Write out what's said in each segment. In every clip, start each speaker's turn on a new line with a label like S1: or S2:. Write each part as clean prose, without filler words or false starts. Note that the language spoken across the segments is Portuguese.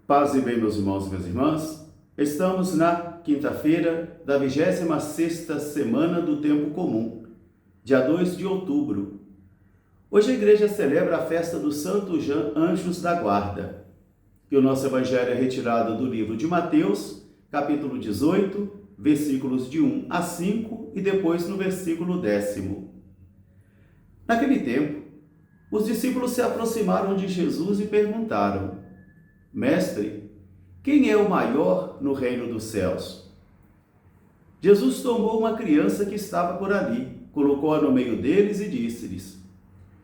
S1: Paz e bem, meus irmãos e minhas irmãs. Estamos na quinta-feira da 26ª semana do Tempo Comum, dia 2 de outubro. Hoje a igreja celebra a festa dos Santos Anjos da Guarda. E o nosso evangelho é retirado do livro de Mateus, capítulo 18, versículos de 1 a 5 e depois no versículo 10º. Naquele tempo, os discípulos se aproximaram de Jesus e perguntaram: Mestre, quem é o maior no reino dos céus? Jesus tomou uma criança que estava por ali, colocou-a no meio deles e disse-lhes: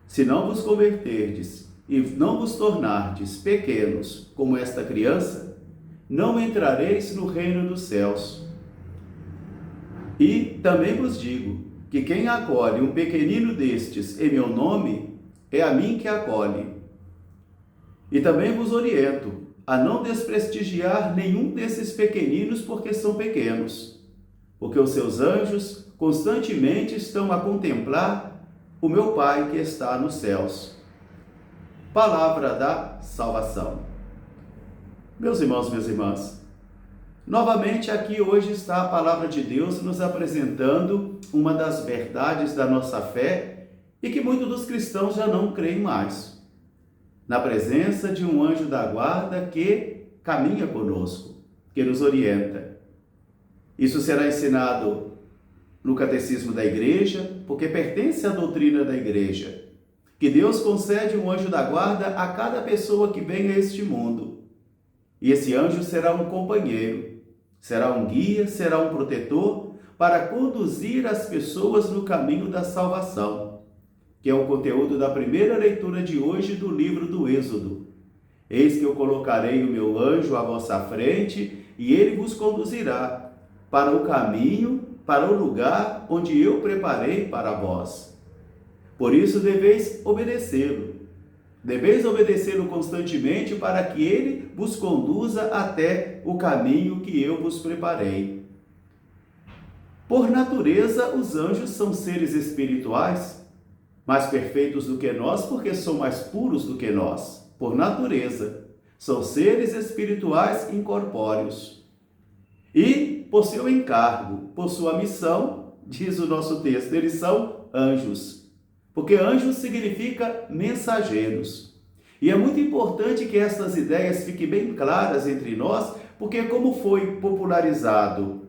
S1: Se não vos converterdes e não vos tornardes pequenos como esta criança, não entrareis no reino dos céus. E também vos digo que quem acolhe um pequenino destes em meu nome, é a mim que acolhe. E também vos oriento a não desprestigiar nenhum desses pequeninos porque são pequenos, porque os seus anjos constantemente estão a contemplar o meu Pai que está nos céus. Palavra da salvação. Meus irmãos, minhas irmãs, novamente aqui hoje está a palavra de Deus nos apresentando uma das verdades da nossa fé e que muitos dos cristãos já não creem mais. Na presença de um anjo da guarda que caminha conosco, que nos orienta. Isso será ensinado no catecismo da igreja, porque pertence à doutrina da igreja, que Deus concede um anjo da guarda a cada pessoa que vem a este mundo. E esse anjo será um companheiro, será um guia, será um protetor para conduzir as pessoas no caminho da salvação, que é o conteúdo da primeira leitura de hoje do livro do Êxodo. Eis que eu colocarei o meu anjo à vossa frente, e ele vos conduzirá para o caminho, para o lugar onde eu preparei para vós. Por isso deveis obedecê-lo. Deveis obedecê-lo constantemente para que ele vos conduza até o caminho que eu vos preparei. Por natureza, os anjos são seres espirituais, mais perfeitos do que nós, porque são mais puros do que nós, por natureza. São seres espirituais incorpóreos. E, por seu encargo, por sua missão, diz o nosso texto, eles são anjos. Porque anjos significa mensageiros. E é muito importante que estas ideias fiquem bem claras entre nós, porque como foi popularizado,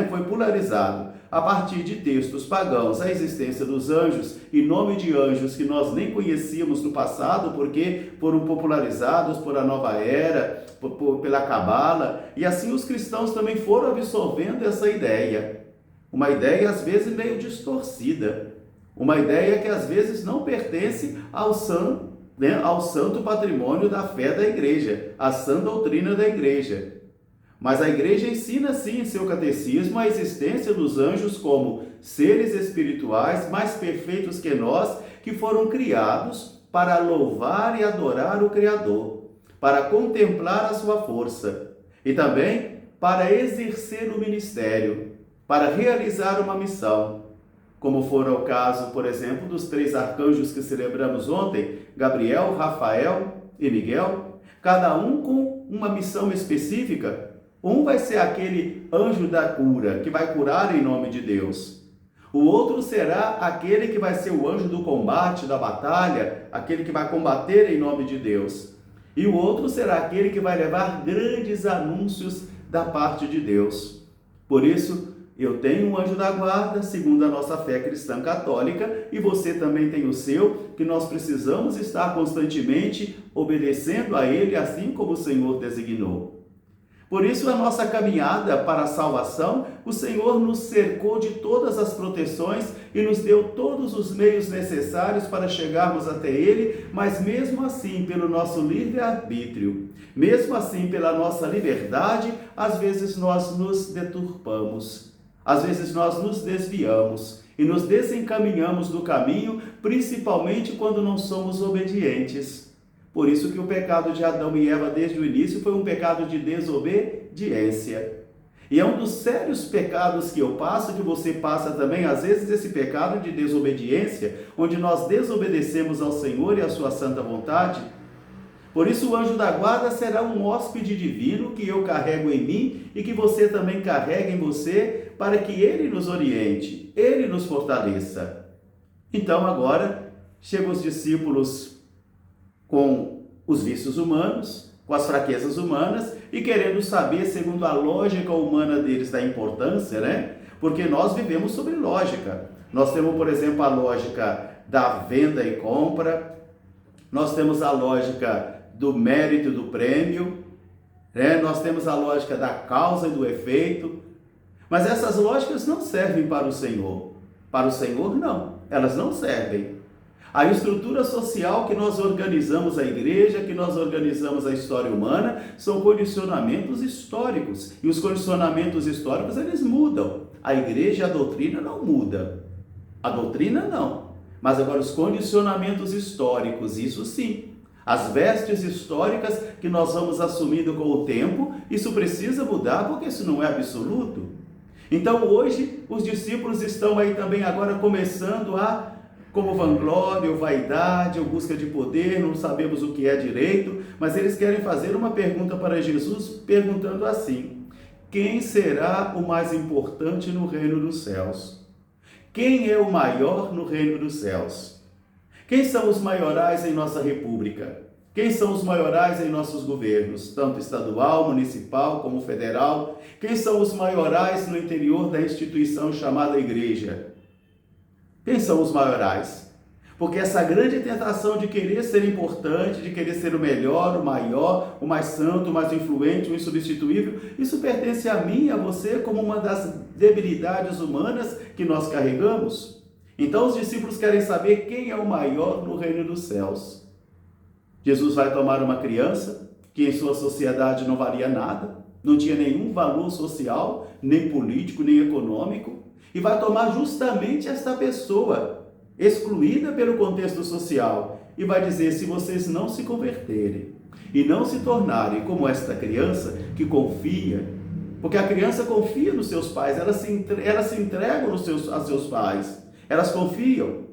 S1: foi polarizado a partir de textos pagãos a existência dos anjos e nome de anjos que nós nem conhecíamos no passado, porque foram popularizados por a nova era, pela cabala, e assim os cristãos também foram absorvendo essa ideia. Uma ideia às vezes meio distorcida, uma ideia que às vezes não pertence ao santo patrimônio da fé da igreja, à sã doutrina da igreja. Mas a igreja ensina sim em seu catecismo a existência dos anjos como seres espirituais mais perfeitos que nós, que foram criados para louvar e adorar o Criador, para contemplar a sua força e também para exercer o ministério, para realizar uma missão, como for o caso, por exemplo, dos 3 arcanjos que celebramos ontem, Gabriel, Rafael e Miguel, cada um com uma missão específica. Um vai ser aquele anjo da cura, que vai curar em nome de Deus. O outro será aquele que vai ser o anjo do combate, da batalha, aquele que vai combater em nome de Deus. E o outro será aquele que vai levar grandes anúncios da parte de Deus. Por isso, eu tenho um anjo da guarda, segundo a nossa fé cristã católica, e você também tem o seu, que nós precisamos estar constantemente obedecendo a ele, assim como o Senhor designou. Por isso, a nossa caminhada para a salvação, o Senhor nos cercou de todas as proteções e nos deu todos os meios necessários para chegarmos até Ele, mas mesmo assim, pelo nosso livre-arbítrio, mesmo assim, pela nossa liberdade, às vezes nós nos deturpamos, às vezes nós nos desviamos e nos desencaminhamos do caminho, principalmente quando não somos obedientes. Por isso que o pecado de Adão e Eva desde o início foi um pecado de desobediência. E é um dos sérios pecados que eu passo, que você passa também, às vezes, esse pecado de desobediência, onde nós desobedecemos ao Senhor e à sua santa vontade. Por isso o anjo da guarda será um hóspede divino que eu carrego em mim e que você também carrega em você, para que ele nos oriente, ele nos fortaleça. Então agora chegam os discípulos com os vícios humanos, com as fraquezas humanas e querendo saber, segundo a lógica humana deles, da importância, né? Porque nós vivemos sobre lógica. Nós temos, por exemplo, a lógica da venda e compra, nós temos a lógica do mérito e do prêmio, né? Nós temos a lógica da causa e do efeito, mas essas lógicas não servem para o Senhor. Para o Senhor, não, elas não servem. A estrutura social que nós organizamos a igreja, que nós organizamos a história humana, são condicionamentos históricos. E os condicionamentos históricos, eles mudam. A igreja e a doutrina não mudam. A doutrina não. Mas agora os condicionamentos históricos, isso sim. As vestes históricas que nós vamos assumindo com o tempo, isso precisa mudar, porque isso não é absoluto. Então hoje os discípulos estão aí também agora começando a, como vanglória ou vaidade ou busca de poder, não sabemos o que é direito, mas eles querem fazer uma pergunta para Jesus, perguntando assim: quem será o mais importante no reino dos céus? Quem é o maior no reino dos céus? Quem são os maiorais em nossa república? Quem são os maiorais em nossos governos, tanto estadual, municipal como federal? Quem são os maiorais no interior da instituição chamada igreja? Quem são os maiorais? Porque essa grande tentação de querer ser importante, de querer ser o melhor, o maior, o mais santo, o mais influente, o insubstituível, isso pertence a mim e a você como uma das debilidades humanas que nós carregamos. Então os discípulos querem saber quem é o maior no reino dos céus. Jesus vai tomar uma criança que em sua sociedade não valia nada, não tinha nenhum valor social, nem político, nem econômico, e vai tomar justamente esta pessoa, excluída pelo contexto social, e vai dizer: se vocês não se converterem e não se tornarem como esta criança que confia, porque a criança confia nos seus pais, elas se entregam a seus pais, elas confiam.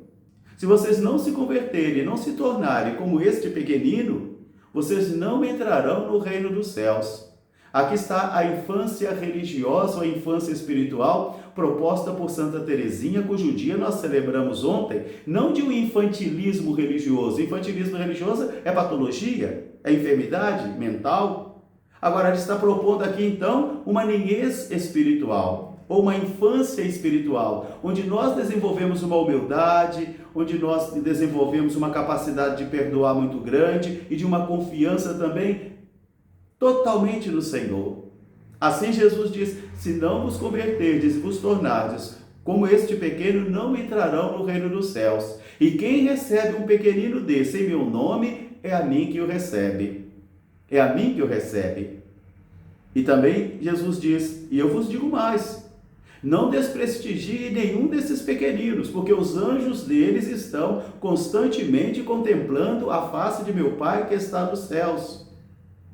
S1: Se vocês não se converterem, não se tornarem como este pequenino, vocês não entrarão no reino dos céus. Aqui está a infância religiosa ou a infância espiritual proposta por Santa Teresinha, cujo dia nós celebramos ontem, não de um infantilismo religioso. Infantilismo religioso é patologia, é enfermidade mental. Agora ele está propondo aqui então uma niñez espiritual, ou uma infância espiritual, onde nós desenvolvemos uma humildade, onde nós desenvolvemos uma capacidade de perdoar muito grande e de uma confiança também totalmente no Senhor. Assim Jesus diz: se não vos converterdes e vos tornardes como este pequeno, não entrarão no reino dos céus. E quem recebe um pequenino desse em meu nome, é a mim que o recebe. É a mim que o recebe. E também Jesus diz: e eu vos digo mais, não desprestigie nenhum desses pequeninos, porque os anjos deles estão constantemente contemplando a face de meu Pai que está nos céus.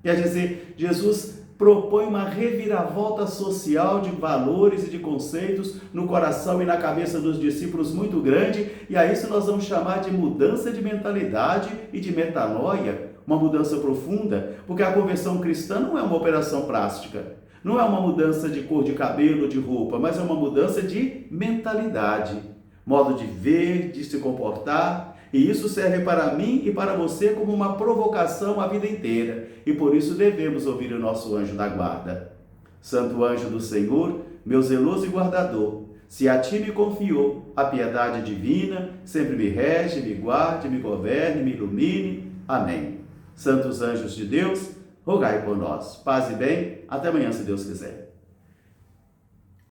S1: Quer dizer, Jesus propõe uma reviravolta social de valores e de conceitos no coração e na cabeça dos discípulos muito grande, e a isso nós vamos chamar de mudança de mentalidade e de metanoia, uma mudança profunda, porque a conversão cristã não é uma operação plástica, não é uma mudança de cor de cabelo, de roupa, mas é uma mudança de mentalidade, modo de ver, de se comportar. E isso serve para mim e para você como uma provocação a vida inteira. E por isso devemos ouvir o nosso anjo da guarda. Santo anjo do Senhor, meu zeloso e guardador, se a ti me confiou a piedade divina, sempre me rege, me guarde, me governe, me ilumine. Amém. Santos anjos de Deus, rogai por nós. Paz e bem. Até amanhã, se Deus quiser.